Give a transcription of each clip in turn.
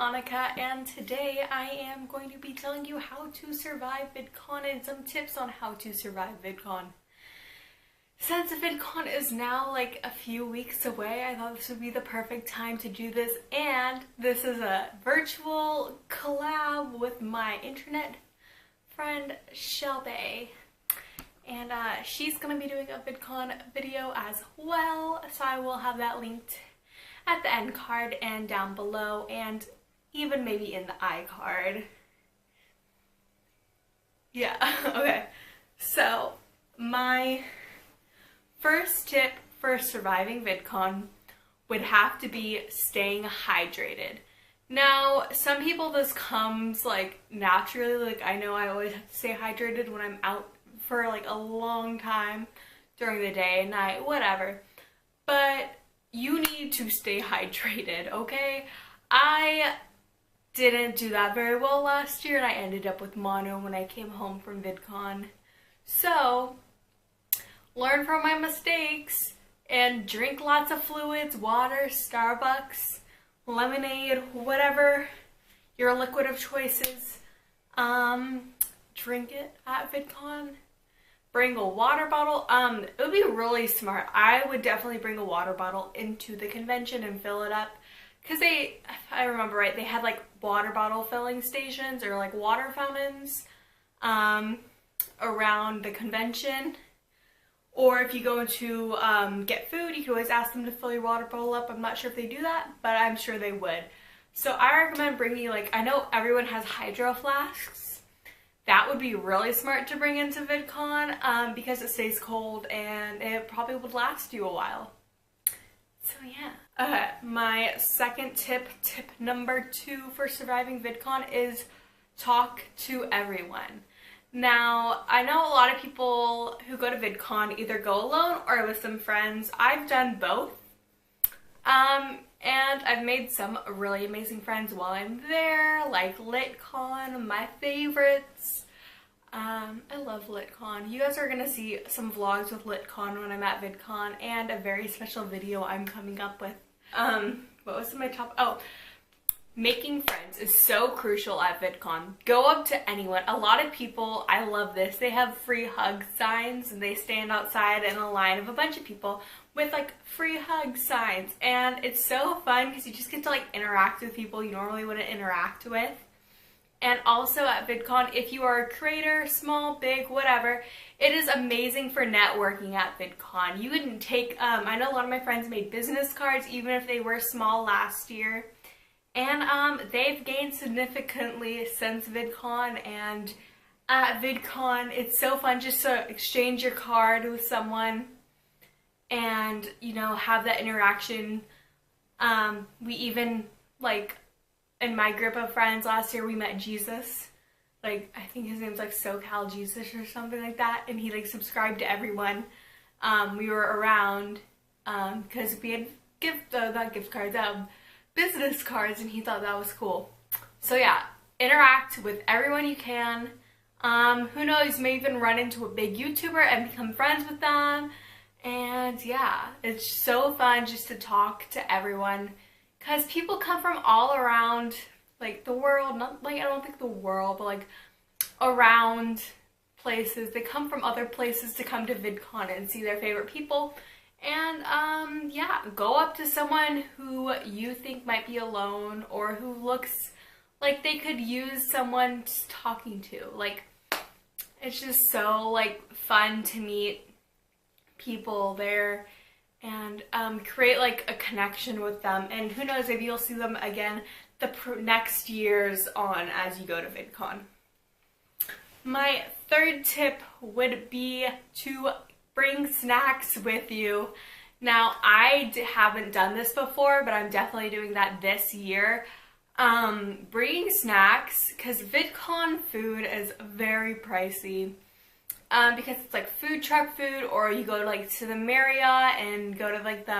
Annika, and today I am going to be telling you how to survive VidCon and some tips on how to survive VidCon. Since VidCon is now like a few weeks away, I thought this would be the perfect time to do this, and this is a virtual collab with my internet friend Shelby. And she's going to be doing a VidCon video as well, so I will have that linked at the end card and down below, and even maybe in the iCard. Yeah, okay. So, my first tip for surviving VidCon would have to be staying hydrated. Now, some people this comes like naturally, like I know I always have to stay hydrated when I'm out for like a long time during the day, night, whatever. But you need to stay hydrated, okay? I didn't do that very well last year and I ended up with mono when I came home from VidCon. So, learn from my mistakes and drink lots of fluids, water, Starbucks, lemonade, whatever your liquid of choice is. Drink it at VidCon. Bring a water bottle. It would be really smart. I would definitely bring a water bottle into the convention and fill it up. Because if I remember right, they had like water bottle filling stations or like water fountains around the convention. Or if you go to get food, you can always ask them to fill your water bottle up. I'm not sure if they do that, but I'm sure they would. So I recommend bringing, like, I know everyone has hydro flasks. That would be really smart to bring into VidCon because it stays cold and it probably would last you a while. So yeah. My second tip number 2 for surviving VidCon is talk to everyone. Now, I know a lot of people who go to VidCon either go alone or with some friends. I've done both. And I've made some really amazing friends while I'm there, like LitCon, my favorites. I love LitCon. You guys are gonna see some vlogs with LitCon when I'm at VidCon, and a very special video I'm coming up with. What was my top? Oh, making friends is so crucial at VidCon. Go up to anyone. A lot of people, I love this, they have free hug signs and they stand outside in a line of a bunch of people with like free hug signs, and it's so fun because you just get to like interact with people you normally wouldn't interact with. And also at VidCon, if you are a creator, small, big, whatever, it is amazing for networking at VidCon. You can take, I know a lot of my friends made business cards even if they were small last year. And they've gained significantly since VidCon, and at VidCon it's so fun just to exchange your card with someone and, you know, have that interaction. We even, like, in my group of friends last year we met Jesus. Like, I think his name's like SoCal Jesus or something like that, and he like subscribed to everyone. We were around because we had business cards, and he thought that was cool. So yeah, interact with everyone you can. Who knows, you may even run into a big YouTuber and become friends with them. And yeah, it's so fun just to talk to everyone because people come from all around like the world, not like, I don't think the world, but like around places. They come from other places to come to VidCon and see their favorite people. And yeah, go up to someone who you think might be alone or who looks like they could use someone talking to. Like, it's just so like fun to meet people there and create like a connection with them. And who knows, maybe you'll see them again the next years on as you go to VidCon. My third tip would be to bring snacks with you. Now, I haven't done this before, but I'm definitely doing that this year. Bringing snacks, because VidCon food is very pricey. Because it's like food truck food, or you go to like to the Marriott and go to like the,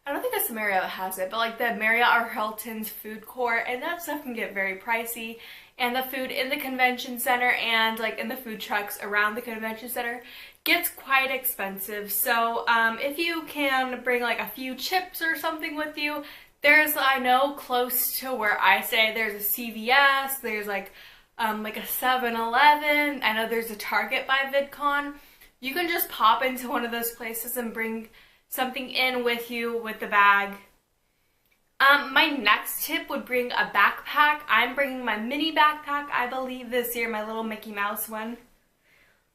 I don't think it's the Marriott that has it, but like the Marriott or Hilton's food court, and that stuff can get very pricey. And the food in the convention center and like in the food trucks around the convention center gets quite expensive. So if you can bring like a few chips or something with you, There's, I know, close to where I stay, there's a CVS, there's like a 7-Eleven. I know there's a Target by VidCon. You can just pop into one of those places and bring something in with you with the bag. My next tip would bring a backpack. I'm bringing my mini backpack, I believe, this year, my little Mickey Mouse one.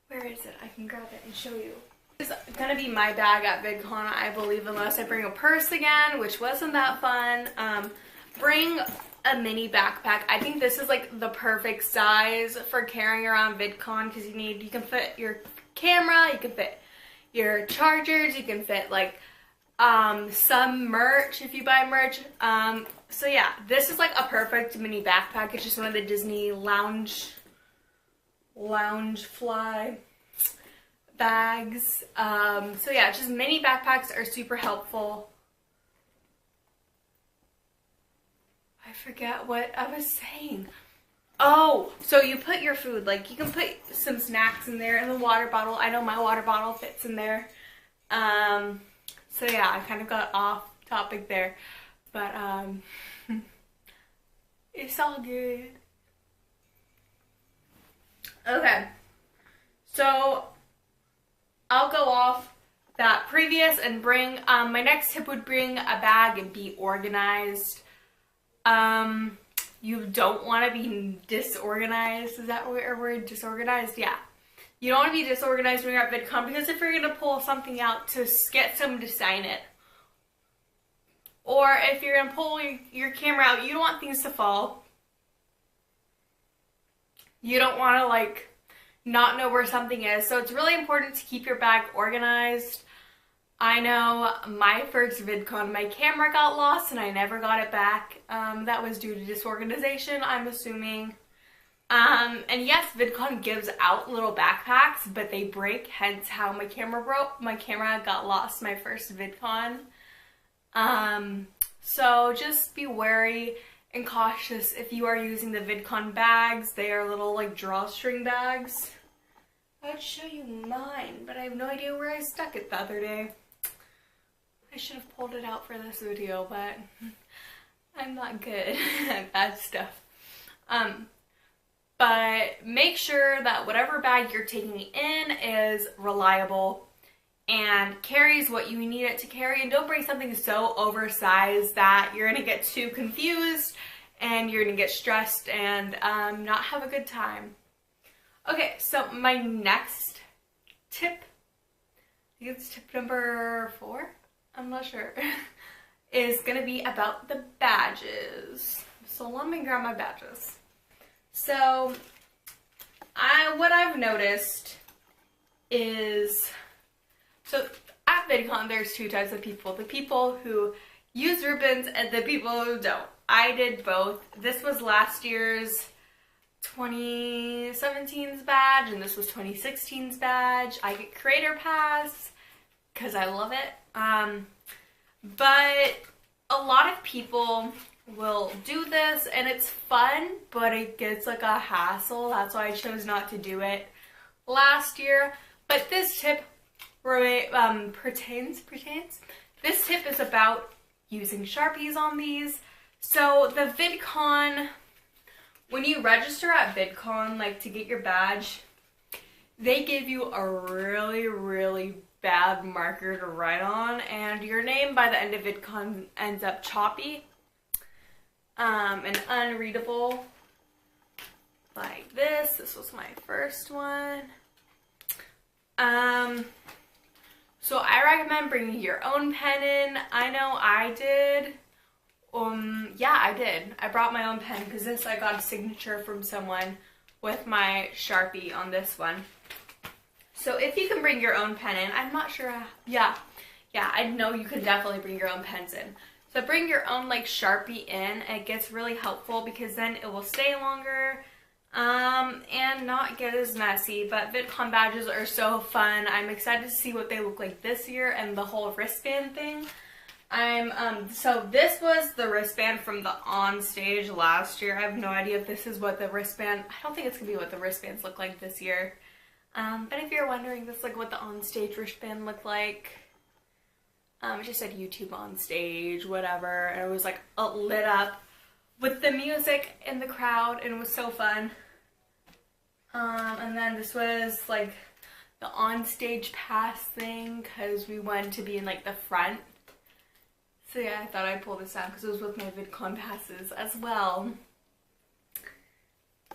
Where is it? I can grab it and show you. This is gonna be my bag at VidCon, I believe, unless I bring a purse again, which wasn't that fun. Bring a mini backpack. I think this is like the perfect size for carrying around VidCon because you can fit your camera, you can fit your chargers, you can fit like some merch if you buy merch. So yeah, this is like a perfect mini backpack. It's just one of the Disney lounge fly bags. So yeah, just mini backpacks are super helpful. I forget what I was saying. Oh, so you put your food, like you can put some snacks in there and the water bottle. I know my water bottle fits in there. So yeah, I kind of got off topic there, but it's all good. Okay, so I'll go off that previous and bring, my next tip would bring a bag and be organized. You don't want to be disorganized. Is that a word? Disorganized? Yeah. You don't want to be disorganized when you're at VidCon, because if you're going to pull something out to get someone to sign it, or if you're going to pull your camera out, you don't want things to fall. You don't want to like not know where something is. So it's really important to keep your bag organized. I know my first VidCon, my camera got lost and I never got it back. That was due to disorganization, I'm assuming. And yes, VidCon gives out little backpacks, but they break, hence how my camera broke. My camera got lost my first VidCon. So just be wary and cautious if you are using the VidCon bags. They are little like drawstring bags. I'd show you mine, but I have no idea where I stuck it the other day. I should have pulled it out for this video, but I'm not good at that stuff. But make sure that whatever bag you're taking in is reliable and carries what you need it to carry, and don't bring something so oversized that you're going to get too confused and you're going to get stressed and not have a good time. Okay, so my next tip, I think it's tip number 4, I'm not sure, is going to be about the badges. So let me grab my badges. So, what I've noticed is, so at VidCon there's 2 types of people. The people who use ribbons and the people who don't. I did both. This was last year's 2017's badge and this was 2016's badge. I get Creator Pass because I love it. But a lot of people will do this and it's fun, but it gets like a hassle. That's why I chose not to do it last year. But this tip pertains. This tip is about using Sharpies on these. So the VidCon, when you register at VidCon, like to get your badge, they give you a really bad marker to write on, and your name by the end of VidCon ends up choppy and unreadable like this. This was my first one. So I recommend bringing your own pen in. I know I did. Yeah, I did. I brought my own pen because this I got a signature from someone with my Sharpie on this one. So if you can bring your own pen in, I'm not sure. Yeah, I know you can definitely bring your own pens in. So bring your own like Sharpie in. It gets really helpful because then it will stay longer and not get as messy. But VidCon badges are so fun. I'm excited to see what they look like this year and the whole wristband thing. So this was the wristband from the on stage last year. I have no idea if this is what the wristband, I don't think it's gonna be what the wristbands look like this year. But if you're wondering, this is like what the on stage wristband looked like. It just said YouTube on stage, whatever, and it was like lit up with the music in the crowd, and it was so fun. And then this was like the on-stage pass thing, because we wanted to be in like the front. So yeah, I thought I'd pull this out because it was with my VidCon passes as well.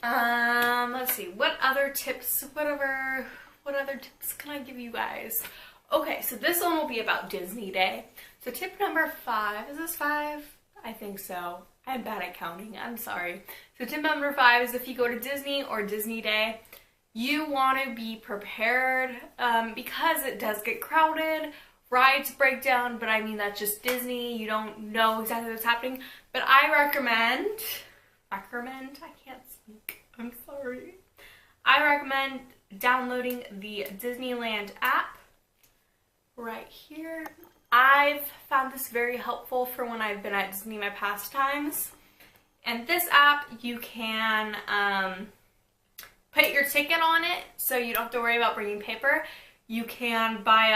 Let's see, what other tips, what other tips can I give you guys? Okay, so this one will be about Disney Day. So tip number 5, is this 5? I think so. I'm bad at counting, I'm sorry. So tip number 5 is if you go to Disney or Disney Day, you want to be prepared because it does get crowded, rides break down, but I mean that's just Disney, you don't know exactly what's happening. But I recommend, I can't speak, I'm sorry. I recommend downloading the Disneyland app right here. I've found this very helpful for when I've been at Disney my past times. And this app, you can put your ticket on it, so you don't have to worry about bringing paper. You can buy,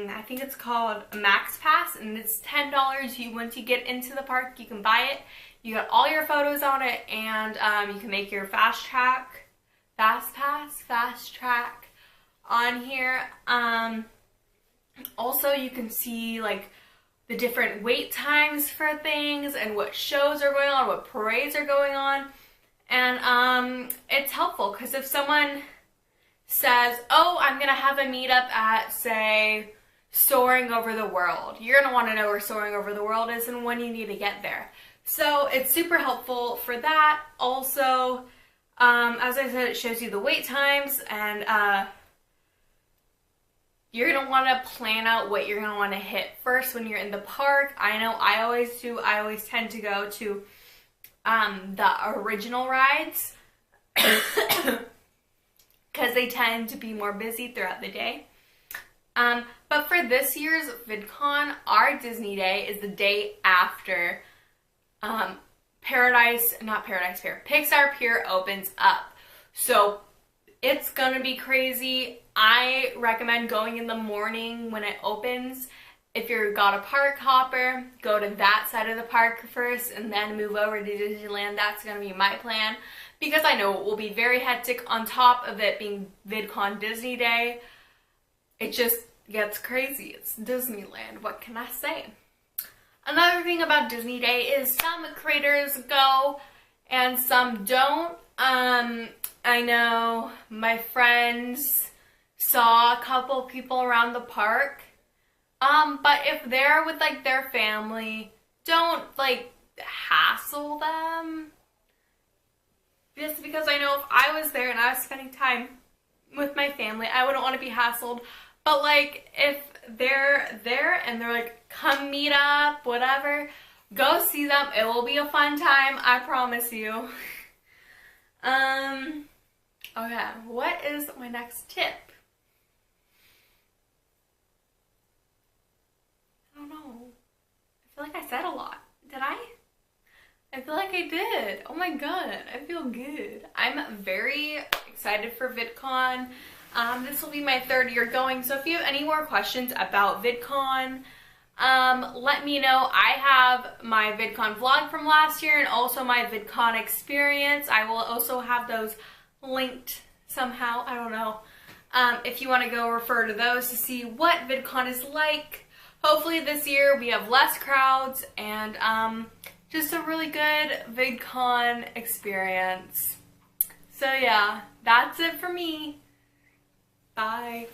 I think it's called a Max Pass, and it's $10. Once you get into the park, you can buy it. You got all your photos on it, and you can make your fast track on here. Also, you can see like the different wait times for things and what shows are going on, what parades are going on. And it's helpful because if someone says, oh, I'm gonna have a meetup at, say, Soaring Over the World, you're gonna want to know where Soaring Over the World is and when you need to get there. So it's super helpful for that. Also, as I said, it shows you the wait times, and you're going to want to plan out what you're going to want to hit first when you're in the park. I know I always do. I always tend to go to the original rides because they tend to be more busy throughout the day. But for this year's VidCon, our Disney Day is the day after Pixar Pier opens up. So it's gonna be crazy. I recommend going in the morning when it opens. If you've got a park hopper, go to that side of the park first and then move over to Disneyland. That's gonna be my plan because I know it will be very hectic on top of it being VidCon Disney Day. It just gets crazy. It's Disneyland. What can I say? Another thing about Disney Day is some creators go and some don't. I know my friends saw a couple people around the park. But if they're with like their family, don't like hassle them. Just because I know if I was there and I was spending time with my family, I wouldn't want to be hassled. But like if they're there and they're like, come meet up, whatever, go see them. It will be a fun time, I promise you. Okay, what is my next tip? I don't know. I feel like I said a lot. Did I? I feel like I did. Oh my god, I feel good. I'm very excited for VidCon. This will be my 3rd year going, so if you have any more questions about VidCon, let me know. I have my VidCon vlog from last year and also my VidCon experience. I will also have those linked somehow. I don't know. If you want to go refer to those to see what VidCon is like. Hopefully this year we have less crowds and just a really good VidCon experience. So yeah, that's it for me. Bye.